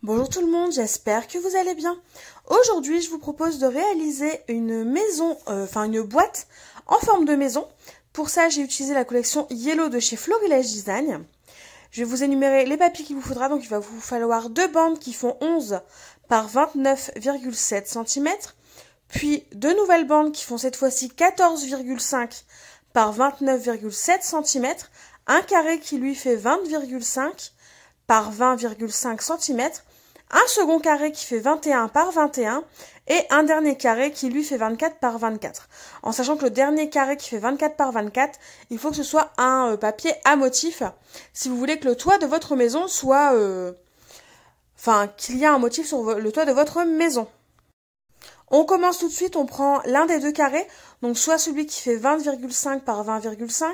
Bonjour tout le monde, j'espère que vous allez bien. Aujourd'hui, je vous propose de réaliser une maison, une boîte en forme de maison. Pour ça, j'ai utilisé la collection Yellow de chez Florilège Design. Je vais vous énumérer les papiers qu'il vous faudra. Donc, il va vous falloir deux bandes qui font 11 par 29,7 cm. Puis, deux nouvelles bandes qui font cette fois-ci 14,5 par 29,7 cm. Un carré qui lui fait 20,5 par 20,5 cm, un second carré qui fait 21 par 21 et un dernier carré qui lui fait 24 par 24. En sachant que le dernier carré qui fait 24 par 24, il faut que ce soit un papier à motif si vous voulez que le toit de votre maison soit... qu'il y ait un motif sur le toit de votre maison. On commence tout de suite, on prend l'un des deux carrés, donc soit celui qui fait 20,5 par 20,5,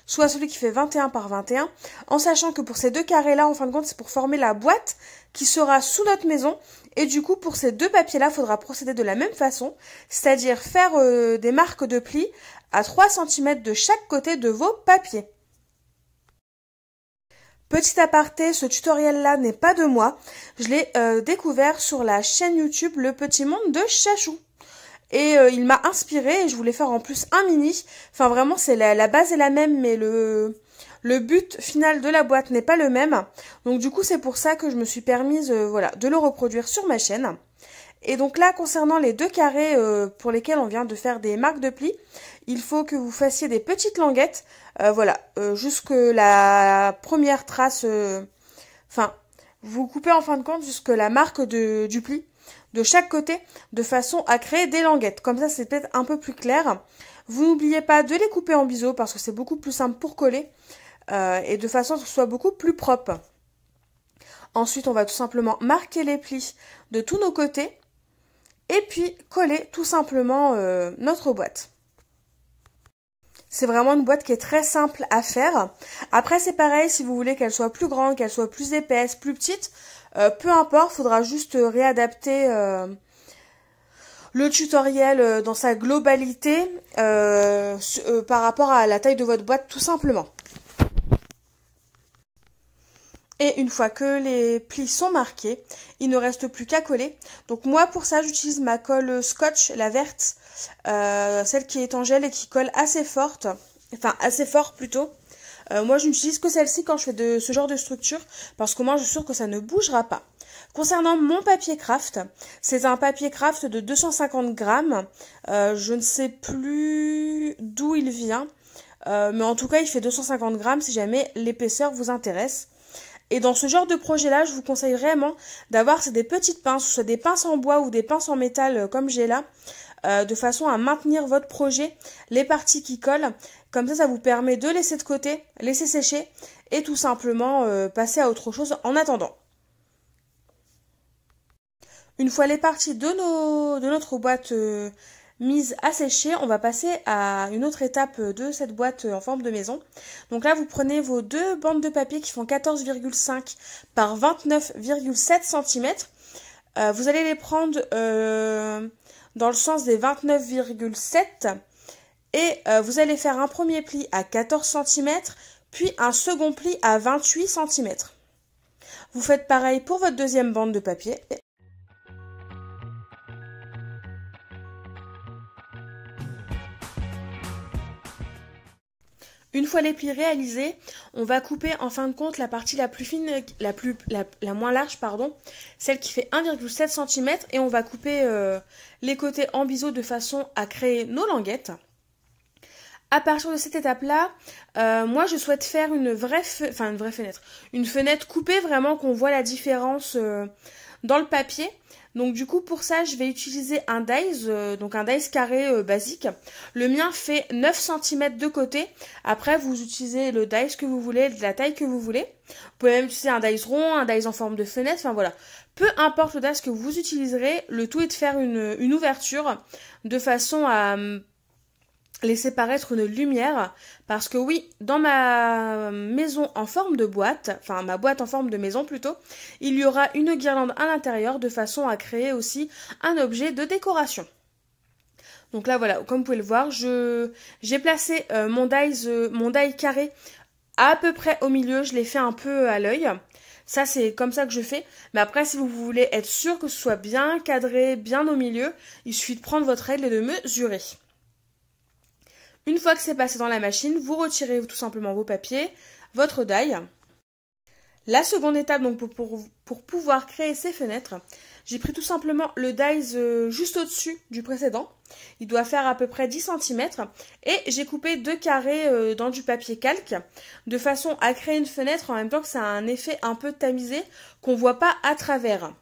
soit celui qui fait 21 par 21, en sachant que pour ces deux carrés-là, en fin de compte, c'est pour former la boîte qui sera sous notre maison, et du coup, pour ces deux papiers-là, il faudra procéder de la même façon, c'est-à-dire faire des marques de plis à 3 cm de chaque côté de vos papiers. Petit aparté, ce tutoriel-là n'est pas de moi. Je l'ai découvert sur la chaîne YouTube Le Petit Monde de Chachou. Et il m'a inspiré et je voulais faire en plus un mini. Enfin vraiment, c'est la base est la même, mais le but final de la boîte n'est pas le même. Donc du coup, c'est pour ça que je me suis permise de le reproduire sur ma chaîne. Et donc là, concernant les deux carrés pour lesquels on vient de faire des marques de plis, il faut que vous fassiez des petites languettes, jusque la première trace, vous coupez en fin de compte jusque la marque du pli de chaque côté, de façon à créer des languettes. Comme ça, c'est peut-être un peu plus clair. Vous n'oubliez pas de les couper en biseau parce que c'est beaucoup plus simple pour coller et de façon à ce que ce soit beaucoup plus propre. Ensuite, on va tout simplement marquer les plis de tous nos côtés. Et puis coller tout simplement notre boîte. C'est vraiment une boîte qui est très simple à faire. Après c'est pareil, si vous voulez qu'elle soit plus grande, qu'elle soit plus épaisse, plus petite, peu importe, il faudra juste réadapter le tutoriel dans sa globalité par rapport à la taille de votre boîte tout simplement. Et une fois que les plis sont marqués, il ne reste plus qu'à coller. Donc moi pour ça j'utilise ma colle Scotch, la verte, celle qui est en gel et qui colle assez forte, assez fort plutôt. Moi je n'utilise que celle-ci quand je fais de ce genre de structure parce que moi je suis sûre que ça ne bougera pas. Concernant mon papier craft, c'est un papier craft de 250 grammes. Je ne sais plus d'où il vient, mais en tout cas il fait 250 grammes si jamais l'épaisseur vous intéresse. Et dans ce genre de projet-là, je vous conseille vraiment d'avoir des petites pinces, soit des pinces en bois ou des pinces en métal comme j'ai là, de façon à maintenir votre projet, les parties qui collent. Comme ça vous permet de laisser de côté, laisser sécher et tout simplement passer à autre chose en attendant. Une fois les parties de notre boîte mise à sécher, on va passer à une autre étape de cette boîte en forme de maison. Donc là, vous prenez vos deux bandes de papier qui font 14,5 par 29,7 cm. Vous allez les prendre dans le sens des 29,7 et vous allez faire un premier pli à 14 cm, puis un second pli à 28 cm. Vous faites pareil pour votre deuxième bande de papier. Une fois les plis réalisés, on va couper en fin de compte la partie la plus fine, la moins large, celle qui fait 1,7 cm et on va couper les côtés en biseau de façon à créer nos languettes. À partir de cette étape-là, moi je souhaite faire une vraie fenêtre. Une fenêtre coupée vraiment qu'on voit la différence dans le papier. Donc du coup pour ça je vais utiliser un dies, donc un dies carré basique. Le mien fait 9 cm de côté. Après vous utilisez le dies que vous voulez, de la taille que vous voulez. Vous pouvez même utiliser un dies rond, un dies en forme de fenêtre, enfin voilà. Peu importe le dies que vous utiliserez, le tout est de faire une ouverture de façon à laisser paraître une lumière, parce que oui, dans ma maison en forme de boîte, ma boîte en forme de maison plutôt, il y aura une guirlande à l'intérieur de façon à créer aussi un objet de décoration. Donc là voilà, comme vous pouvez le voir, j'ai placé mon die carré à peu près au milieu, je l'ai fait un peu à l'œil. Ça, c'est comme ça que je fais. Mais après, si vous voulez être sûr que ce soit bien cadré, bien au milieu, il suffit de prendre votre règle et de mesurer. Une fois que c'est passé dans la machine, vous retirez tout simplement vos papiers, votre die. La seconde étape, donc pour pouvoir créer ces fenêtres, j'ai pris tout simplement le dies juste au-dessus du précédent. Il doit faire à peu près 10 cm. Et j'ai coupé 2 carrés dans du papier calque, de façon à créer une fenêtre en même temps que ça a un effet un peu tamisé qu'on ne voit pas à travers.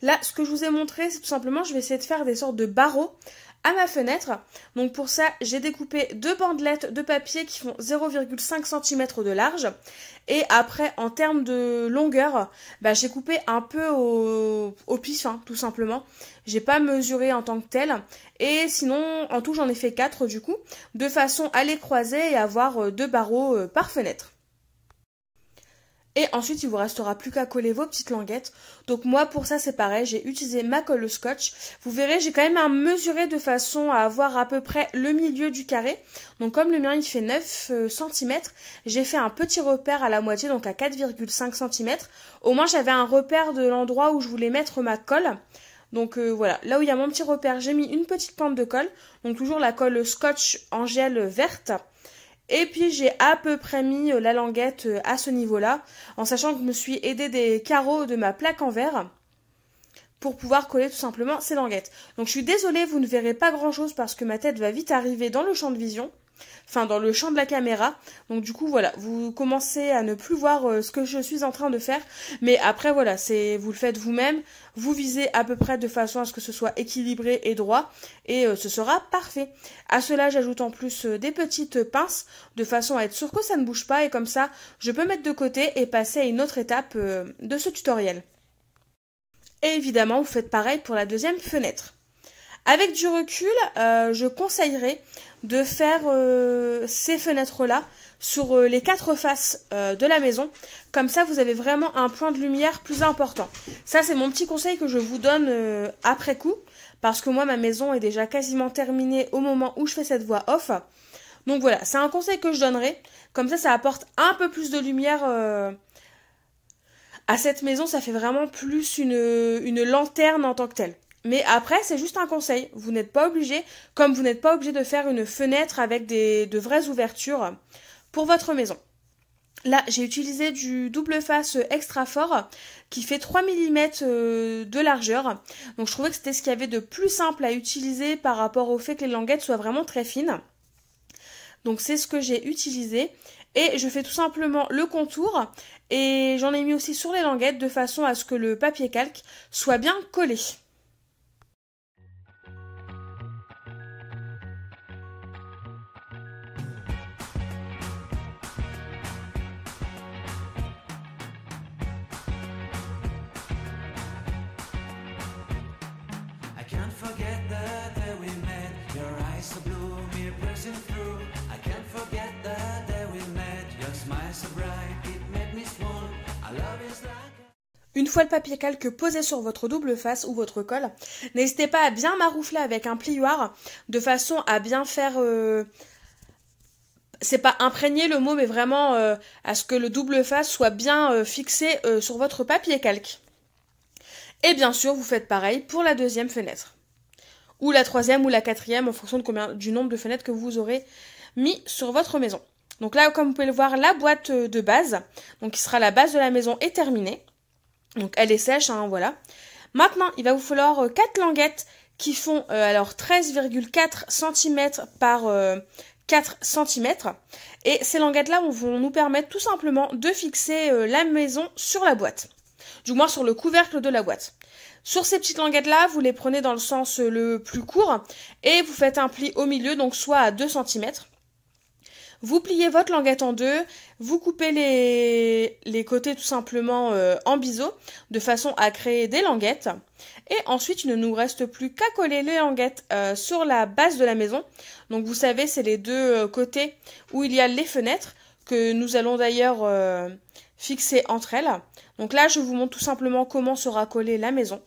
Là, ce que je vous ai montré, c'est tout simplement, je vais essayer de faire des sortes de barreaux à ma fenêtre. Donc pour ça, j'ai découpé 2 bandelettes de papier qui font 0,5 cm de large. Et après, en termes de longueur, j'ai coupé un peu au pif, hein, tout simplement. J'ai pas mesuré en tant que tel. Et sinon, en tout, j'en ai fait 4 du coup, de façon à les croiser et avoir 2 barreaux par fenêtre. Et ensuite, il vous restera plus qu'à coller vos petites languettes. Donc moi, pour ça, c'est pareil, j'ai utilisé ma colle scotch. Vous verrez, j'ai quand même mesuré de façon à avoir à peu près le milieu du carré. Donc comme le mien, il fait 9 cm, j'ai fait un petit repère à la moitié, donc à 4,5 cm. Au moins, j'avais un repère de l'endroit où je voulais mettre ma colle. Donc voilà, là où il y a mon petit repère, j'ai mis une petite pointe de colle. Donc toujours la colle scotch en gel verte. Et puis j'ai à peu près mis la languette à ce niveau-là, en sachant que je me suis aidée des carreaux de ma plaque en verre pour pouvoir coller tout simplement ces languettes. Donc je suis désolée, vous ne verrez pas grand-chose parce que ma tête va vite arriver dans le champ de vision, enfin dans le champ de la caméra. Donc du coup voilà, vous commencez à ne plus voir ce que je suis en train de faire, mais après voilà, vous le faites vous-même, vous visez à peu près de façon à ce que ce soit équilibré et droit, et ce sera parfait. À cela, j'ajoute en plus des petites pinces, de façon à être sûr que ça ne bouge pas, et comme ça, je peux mettre de côté et passer à une autre étape de ce tutoriel. Et évidemment, vous faites pareil pour la deuxième fenêtre. Avec du recul, je conseillerais de faire ces fenêtres-là sur les 4 faces de la maison. Comme ça, vous avez vraiment un point de lumière plus important. Ça, c'est mon petit conseil que je vous donne après coup. Parce que moi, ma maison est déjà quasiment terminée au moment où je fais cette voix off. Donc voilà, c'est un conseil que je donnerai. Comme ça apporte un peu plus de lumière à cette maison. Ça fait vraiment plus une lanterne en tant que telle. Mais après, c'est juste un conseil. Vous n'êtes pas obligé, comme vous n'êtes pas obligé de faire une fenêtre avec de vraies ouvertures pour votre maison. Là, j'ai utilisé du double face extra fort qui fait 3 mm de largeur. Donc je trouvais que c'était ce qu'il y avait de plus simple à utiliser par rapport au fait que les languettes soient vraiment très fines. Donc c'est ce que j'ai utilisé. Et je fais tout simplement le contour et j'en ai mis aussi sur les languettes de façon à ce que le papier calque soit bien collé. Une fois le papier calque posé sur votre double face ou votre colle, n'hésitez pas à bien maroufler avec un plioir de façon à bien faire... c'est pas imprégner le mot, mais vraiment à ce que le double face soit bien fixé sur votre papier calque. Et bien sûr, vous faites pareil pour la deuxième fenêtre. Ou la troisième ou la quatrième en fonction du nombre de fenêtres que vous aurez mis sur votre maison. Donc là, comme vous pouvez le voir, la boîte de base, donc qui sera la base de la maison, est terminée. Donc elle est sèche, hein, voilà. Maintenant, il va vous falloir 4 languettes qui font alors 13,4 cm par 4 cm. Et ces languettes-là vont nous permettre tout simplement de fixer la maison sur la boîte. Du moins sur le couvercle de la boîte. Sur ces petites languettes-là, vous les prenez dans le sens le plus court et vous faites un pli au milieu, donc soit à 2 cm. Vous pliez votre languette en deux, vous coupez les côtés tout simplement en biseau, de façon à créer des languettes. Et ensuite, il ne nous reste plus qu'à coller les languettes sur la base de la maison. Donc vous savez, c'est les deux côtés où il y a les fenêtres, que nous allons d'ailleurs fixer entre elles. Donc là, je vous montre tout simplement comment sera collée la maison.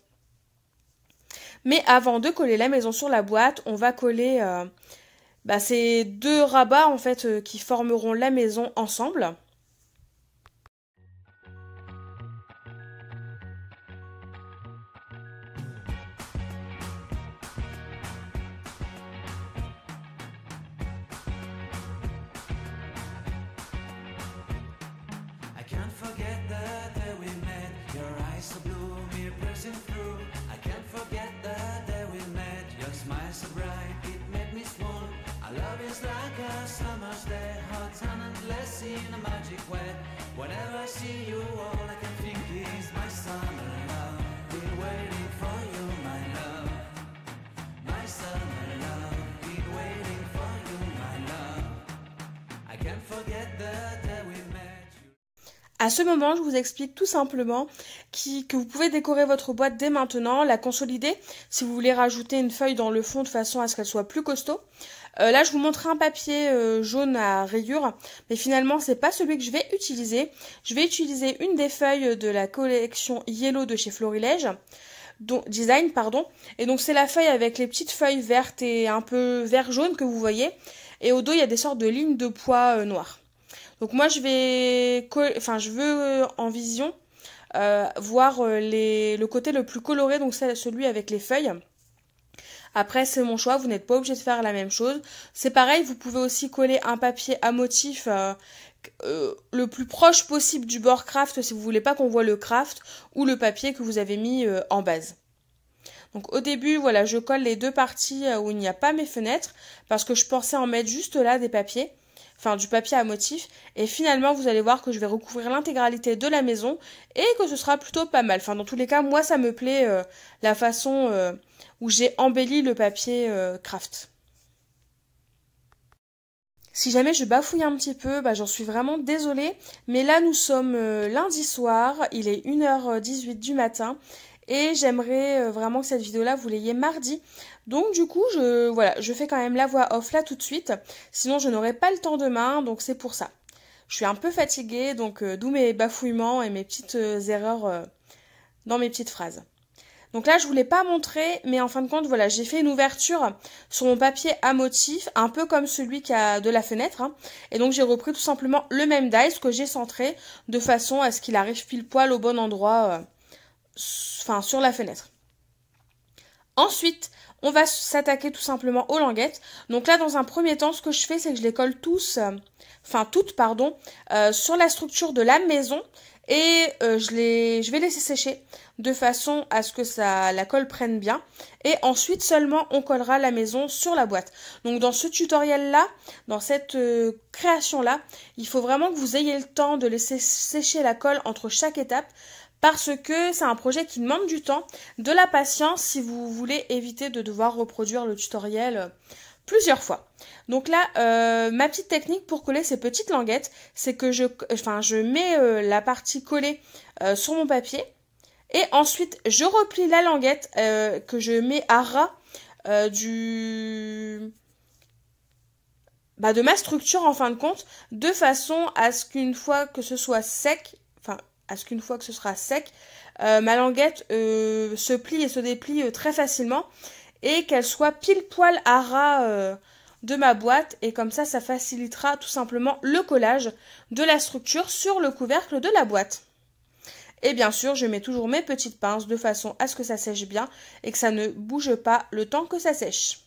Mais avant de coller la maison sur la boîte, on va coller ces deux rabats en fait qui formeront la maison ensemble. forget the day we met. Your eyes so blue, me piercing through. I can't forget the day we met. Your smile so bright, it made me swoon. Our love is like a summer's day, hot and endless in a magic way. Whenever I see you, all I can think is my summer love. Been waiting for you, my love. My summer love. Been waiting for you, my love. I can't forget the day we met. À ce moment, je vous explique tout simplement que vous pouvez décorer votre boîte dès maintenant, la consolider si vous voulez rajouter une feuille dans le fond de façon à ce qu'elle soit plus costaud. Là, je vous montre un papier jaune à rayures, mais finalement, c'est pas celui que je vais utiliser. Je vais utiliser une des feuilles de la collection Yellow de chez Florilège, Design, pardon. Et donc, c'est la feuille avec les petites feuilles vertes et un peu vert-jaune que vous voyez. Et au dos, il y a des sortes de lignes de poids noires. Donc, moi, je veux en vision voir le côté le plus coloré, donc c'est celui avec les feuilles. Après, c'est mon choix, vous n'êtes pas obligé de faire la même chose. C'est pareil, vous pouvez aussi coller un papier à motif le plus proche possible du bord craft si vous voulez pas qu'on voit le craft ou le papier que vous avez mis en base. Donc au début, voilà, je colle les deux parties où il n'y a pas mes fenêtres parce que je pensais en mettre juste là des papiers, enfin du papier à motif. Et finalement, vous allez voir que je vais recouvrir l'intégralité de la maison et que ce sera plutôt pas mal. Enfin, dans tous les cas, moi, ça me plaît la façon où j'ai embelli le papier craft. Si jamais je bafouille un petit peu, j'en suis vraiment désolée. Mais là, nous sommes lundi soir, il est 1h18 du matin. Et j'aimerais vraiment que cette vidéo-là, vous l'ayez mardi. Donc du coup, je fais quand même la voix off là tout de suite. Sinon, je n'aurai pas le temps demain, donc c'est pour ça. Je suis un peu fatiguée, donc d'où mes bafouillements et mes petites erreurs dans mes petites phrases. Donc là, je ne vous l'ai pas montré, mais en fin de compte, voilà, j'ai fait une ouverture sur mon papier à motif, un peu comme celui qui a de la fenêtre. Et donc, j'ai repris tout simplement le même dies que j'ai centré, de façon à ce qu'il arrive pile poil au bon endroit, sur la fenêtre. Ensuite, on va s'attaquer tout simplement aux languettes. Donc là, dans un premier temps, ce que je fais, c'est que je les colle toutes, sur la structure de la maison. Et je vais laisser sécher de façon à ce que la colle prenne bien. Et ensuite seulement on collera la maison sur la boîte. Donc dans ce tutoriel-là, dans cette création-là, il faut vraiment que vous ayez le temps de laisser sécher la colle entre chaque étape. Parce que c'est un projet qui demande du temps, de la patience si vous voulez éviter de devoir reproduire le tutoriel plusieurs fois. Donc là, ma petite technique pour coller ces petites languettes, c'est que je mets la partie collée sur mon papier et ensuite je replie la languette que je mets à ras de ma structure en fin de compte, de façon à ce qu'une fois que ce soit sec, ma languette se plie et se déplie très facilement et qu'elle soit pile poil à ras de ma boîte et comme ça facilitera tout simplement le collage de la structure sur le couvercle de la boîte. Et bien sûr, je mets toujours mes petites pinces de façon à ce que ça sèche bien et que ça ne bouge pas le temps que ça sèche.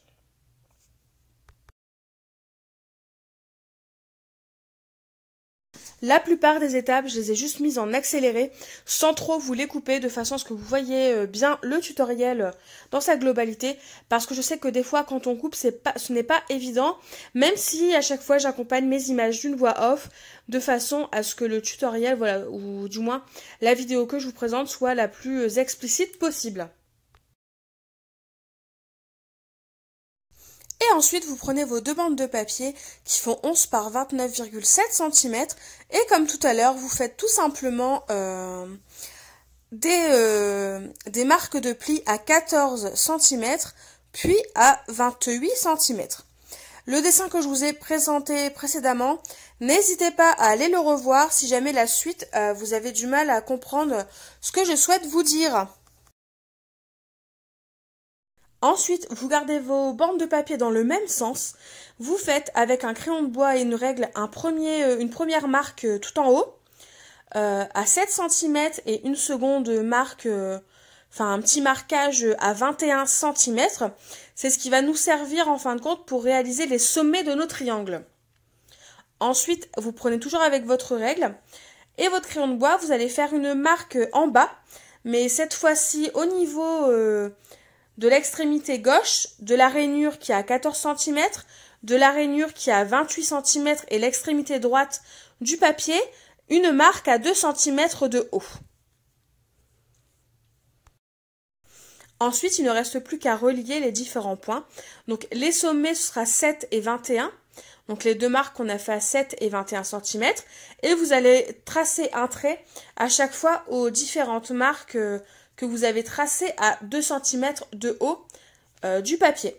La plupart des étapes, je les ai juste mises en accéléré, sans trop vous les couper, de façon à ce que vous voyez bien le tutoriel dans sa globalité, parce que je sais que des fois, quand on coupe, ce n'est pas évident, même si à chaque fois, j'accompagne mes images d'une voix off, de façon à ce que le tutoriel, voilà, ou du moins la vidéo que je vous présente, soit la plus explicite possible. Et ensuite, vous prenez vos deux bandes de papier qui font 11 par 29,7 cm. Et comme tout à l'heure, vous faites tout simplement des marques de pli à 14 cm, puis à 28 cm. Le dessin que je vous ai présenté précédemment, n'hésitez pas à aller le revoir si jamais la suite, vous avez du mal à comprendre ce que je souhaite vous dire. Ensuite, vous gardez vos bandes de papier dans le même sens. Vous faites avec un crayon de bois et une règle une première marque tout en haut à 7 cm et une seconde marque, un petit marquage à 21 cm. C'est ce qui va nous servir en fin de compte pour réaliser les sommets de nos triangles. Ensuite, vous prenez toujours avec votre règle Et votre crayon de bois, vous allez faire une marque en bas, mais cette fois-ci au niveau de l'extrémité gauche, de la rainure qui est à 14 cm, de la rainure qui est à 28 cm et l'extrémité droite du papier, une marque à 2 cm de haut. Ensuite, il ne reste plus qu'à relier les différents points. Donc les sommets, ce sera 7 et 21. Donc les deux marques qu'on a fait à 7 et 21 cm. Et vous allez tracer un trait à chaque fois aux différentes marques que vous avez tracées à 2 cm de haut du papier.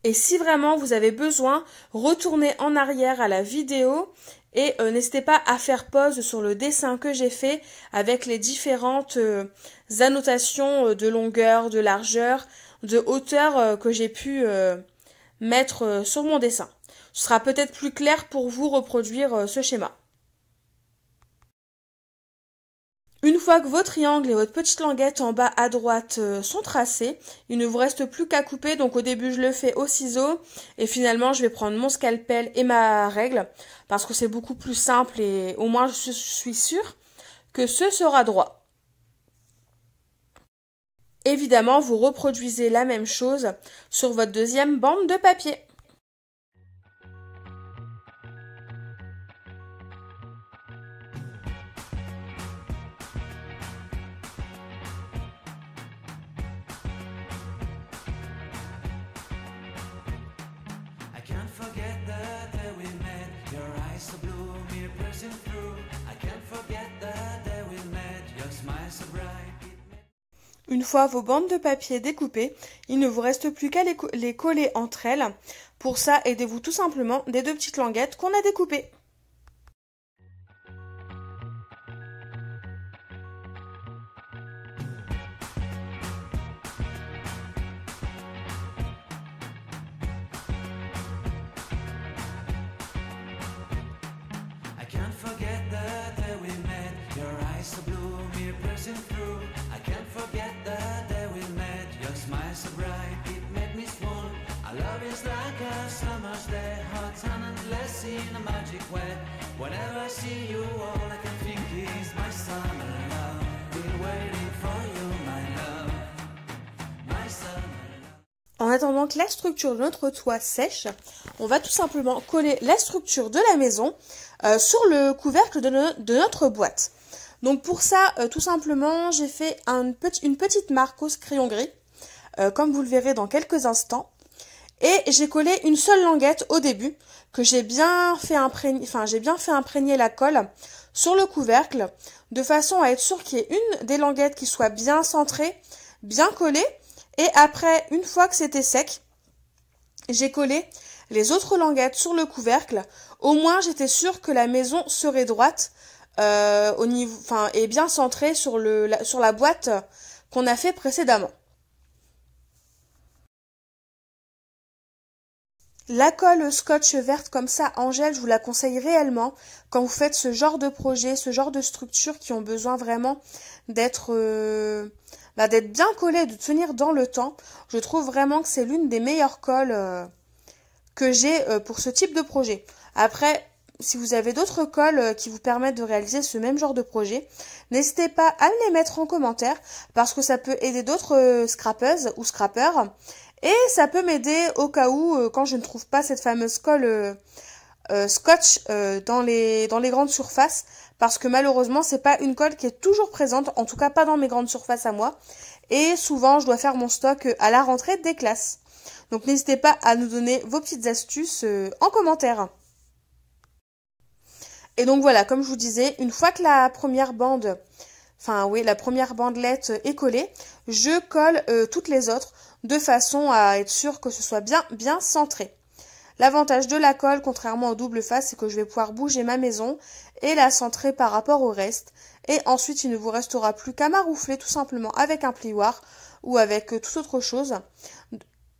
Et si vraiment vous avez besoin, retournez en arrière à la vidéo et n'hésitez pas à faire pause sur le dessin que j'ai fait avec les différentes annotations de longueur, de largeur, de hauteur que j'ai pu mettre sur mon dessin. Ce sera peut-être plus clair pour vous reproduire ce schéma. Une fois que vos triangles et votre petite languette en bas à droite sont tracés, il ne vous reste plus qu'à couper. Donc au début je le fais au ciseau et finalement je vais prendre mon scalpel et ma règle parce que c'est beaucoup plus simple et au moins je suis sûre que ce sera droit. Évidemment, vous reproduisez la même chose sur votre deuxième bande de papier. Une fois vos bandes de papier découpées, il ne vous reste plus qu'à les coller entre elles. Pour ça, aidez-vous tout simplement des deux petites languettes qu'on a découpées. En attendant que la structure de notre toit sèche, on va tout simplement coller la structure de la maison sur le couvercle de notre boîte. Donc pour ça, tout simplement, j'ai fait une petite marque au crayon gris, comme vous le verrez dans quelques instants. Et j'ai collé une seule languette au début, que j'ai bien fait imprégner la colle sur le couvercle, de façon à être sûr qu'il y ait une des languettes qui soit bien centrée, bien collée. Et après, une fois que c'était sec, j'ai collé les autres languettes sur le couvercle. Au moins, j'étais sûre que la maison serait droite et bien centrée sur la boîte qu'on a fait précédemment. La colle scotch verte comme ça en gel, je vous la conseille réellement quand vous faites ce genre de projet, ce genre de structure qui ont besoin vraiment d'être bien collées, de tenir dans le temps. Je trouve vraiment que c'est l'une des meilleures colles que j'ai pour ce type de projet. Après, si vous avez d'autres colles qui vous permettent de réaliser ce même genre de projet, n'hésitez pas à me les mettre en commentaire parce que ça peut aider d'autres scrapeuses ou scrappeurs. Et ça peut m'aider au cas où, quand je ne trouve pas cette fameuse colle scotch dans les grandes surfaces, parce que malheureusement, c'est pas une colle qui est toujours présente, en tout cas pas dans mes grandes surfaces à moi. Et souvent, je dois faire mon stock à la rentrée des classes. Donc n'hésitez pas à nous donner vos petites astuces en commentaire. Et donc voilà, comme je vous disais, une fois que la première bandelette est collée, je colle toutes les autres de façon à être sûr que ce soit bien centré. L'avantage de la colle, contrairement aux double face, c'est que je vais pouvoir bouger ma maison et la centrer par rapport au reste. Et ensuite, il ne vous restera plus qu'à maroufler tout simplement avec un plioir ou avec toute autre chose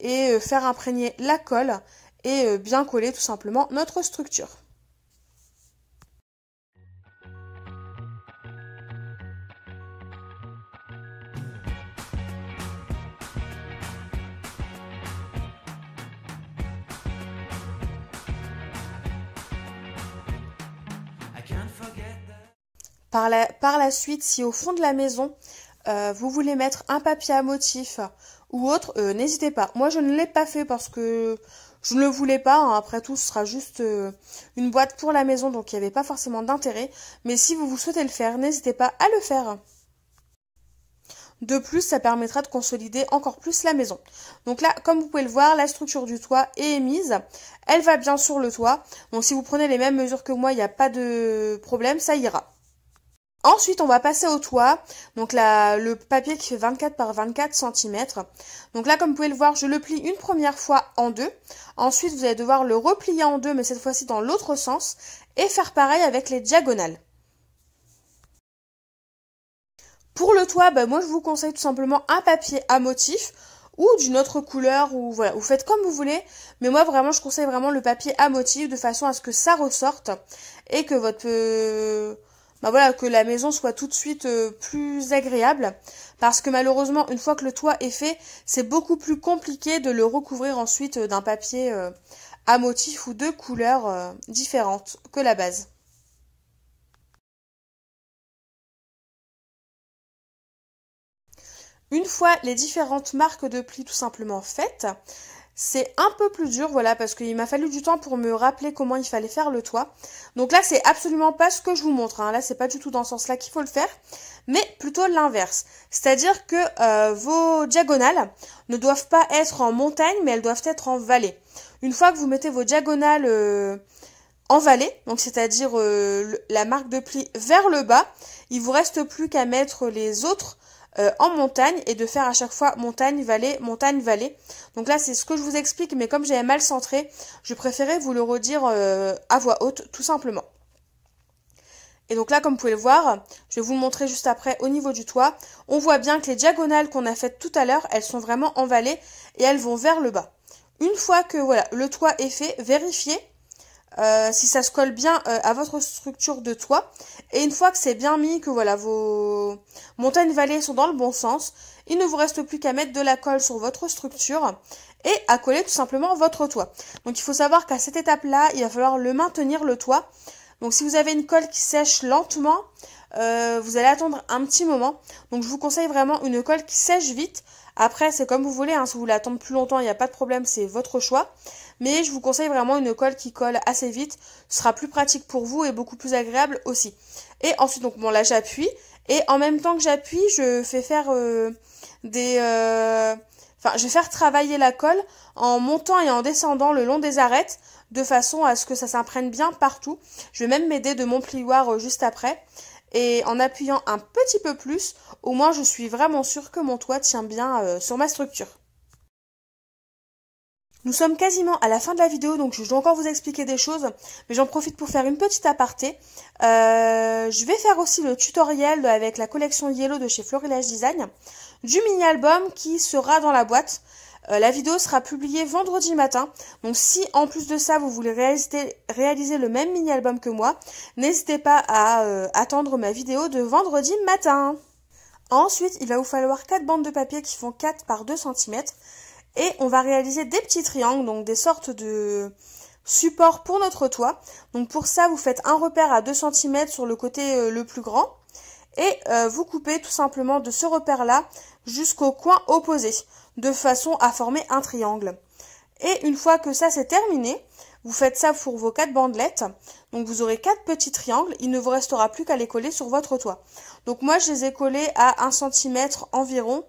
et faire imprégner la colle et bien coller tout simplement notre structure. Par la suite, si au fond de la maison, vous voulez mettre un papier à motif ou autre, n'hésitez pas. Moi, je ne l'ai pas fait parce que je ne le voulais pas. Hein. Après tout, ce sera juste une boîte pour la maison, donc il n'y avait pas forcément d'intérêt. Mais si vous souhaitez le faire, n'hésitez pas à le faire. De plus, ça permettra de consolider encore plus la maison. Donc là, comme vous pouvez le voir, la structure du toit est émise. Elle va bien sur le toit. Donc si vous prenez les mêmes mesures que moi, il n'y a pas de problème, ça ira. Ensuite, on va passer au toit. Donc là, le papier qui fait 24 par 24 cm. Donc là, comme vous pouvez le voir, je le plie une première fois en deux. Ensuite, vous allez devoir le replier en deux, mais cette fois-ci dans l'autre sens. Et faire pareil avec les diagonales. Pour le toit, moi je vous conseille tout simplement un papier à motif ou d'une autre couleur, ou voilà, vous faites comme vous voulez, mais moi vraiment je conseille vraiment le papier à motif de façon à ce que ça ressorte et que votre voilà, que la maison soit tout de suite plus agréable, parce que malheureusement une fois que le toit est fait, c'est beaucoup plus compliqué de le recouvrir ensuite d'un papier à motif ou de couleurs différentes que la base. Une fois les différentes marques de plis tout simplement faites, c'est un peu plus dur, voilà, parce qu'il m'a fallu du temps pour me rappeler comment il fallait faire le toit. Donc là, c'est absolument pas ce que je vous montre, hein. Là, c'est pas du tout dans ce sens-là qu'il faut le faire, mais plutôt l'inverse. C'est-à-dire que vos diagonales ne doivent pas être en montagne, mais elles doivent être en vallée. Une fois que vous mettez vos diagonales en vallée, donc c'est-à-dire la marque de pli vers le bas, il vous reste plus qu'à mettre les autres en montagne et de faire à chaque fois montagne, vallée, montagne, vallée. Donc là, c'est ce que je vous explique, mais comme j'avais mal centré, je préférais vous le redire à voix haute, tout simplement. Et donc là, comme vous pouvez le voir, je vais vous le montrer juste après au niveau du toit. On voit bien que les diagonales qu'on a faites tout à l'heure, elles sont vraiment en vallée et elles vont vers le bas. Une fois que voilà, le toit est fait, vérifiez si ça se colle bien à votre structure de toit. Et une fois que c'est bien mis, que voilà, vos montagnes-vallées sont dans le bon sens, il ne vous reste plus qu'à mettre de la colle sur votre structure et à coller tout simplement votre toit. Donc il faut savoir qu'à cette étape-là, il va falloir le maintenir le toit. Donc si vous avez une colle qui sèche lentement, vous allez attendre un petit moment. Donc je vous conseille vraiment une colle qui sèche vite. Après, c'est comme vous voulez, hein, si vous voulez attendre plus longtemps, il n'y a pas de problème, c'est votre choix. Mais je vous conseille vraiment une colle qui colle assez vite. Ce sera plus pratique pour vous et beaucoup plus agréable aussi. Et ensuite, donc bon, là j'appuie. Et en même temps que j'appuie, je fais faire je vais faire travailler la colle en montant et en descendant le long des arêtes, de façon à ce que ça s'imprègne bien partout. Je vais même m'aider de mon plioir juste après. Et en appuyant un petit peu plus, au moins je suis vraiment sûre que mon toit tient bien sur ma structure. Nous sommes quasiment à la fin de la vidéo, donc je dois encore vous expliquer des choses, mais j'en profite pour faire une petite aparté. Je vais faire aussi le tutoriel avec la collection Yellow de chez Florilège Design, du mini-album qui sera dans la boîte. La vidéo sera publiée vendredi matin, donc si en plus de ça vous voulez réaliser le même mini-album que moi, n'hésitez pas à attendre ma vidéo de vendredi matin. Ensuite, il va vous falloir 4 bandes de papier qui font 4 par 2 cm. Et on va réaliser des petits triangles, donc des sortes de supports pour notre toit. Donc pour ça, vous faites un repère à 2 cm sur le côté le plus grand. Et vous coupez tout simplement de ce repère-là jusqu'au coin opposé, de façon à former un triangle. Et une fois que ça c'est terminé, vous faites ça pour vos 4 bandelettes. Donc vous aurez 4 petits triangles, il ne vous restera plus qu'à les coller sur votre toit. Donc moi je les ai collés à 1 cm environ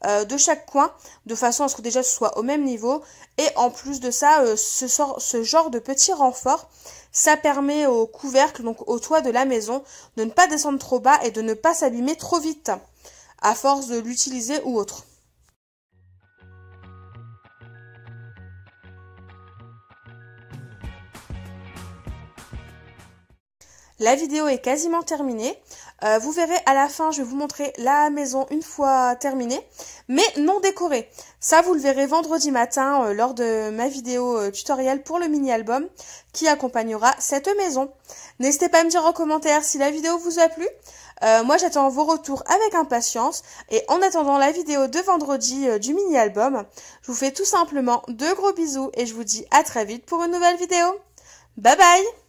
de chaque coin, de façon à ce que déjà ce soit au même niveau. Et en plus de ça, ce genre de petit renfort, ça permet au couvercle, donc au toit de la maison, de ne pas descendre trop bas et de ne pas s'abîmer trop vite, à force de l'utiliser ou autre. La vidéo est quasiment terminée. Vous verrez à la fin, je vais vous montrer la maison une fois terminée, mais non décorée. Ça, vous le verrez vendredi matin lors de ma vidéo tutoriel pour le mini-album qui accompagnera cette maison. N'hésitez pas à me dire en commentaire si la vidéo vous a plu. Moi, j'attends vos retours avec impatience. Et en attendant la vidéo de vendredi du mini-album, je vous fais tout simplement de gros bisous et je vous dis à très vite pour une nouvelle vidéo. Bye bye!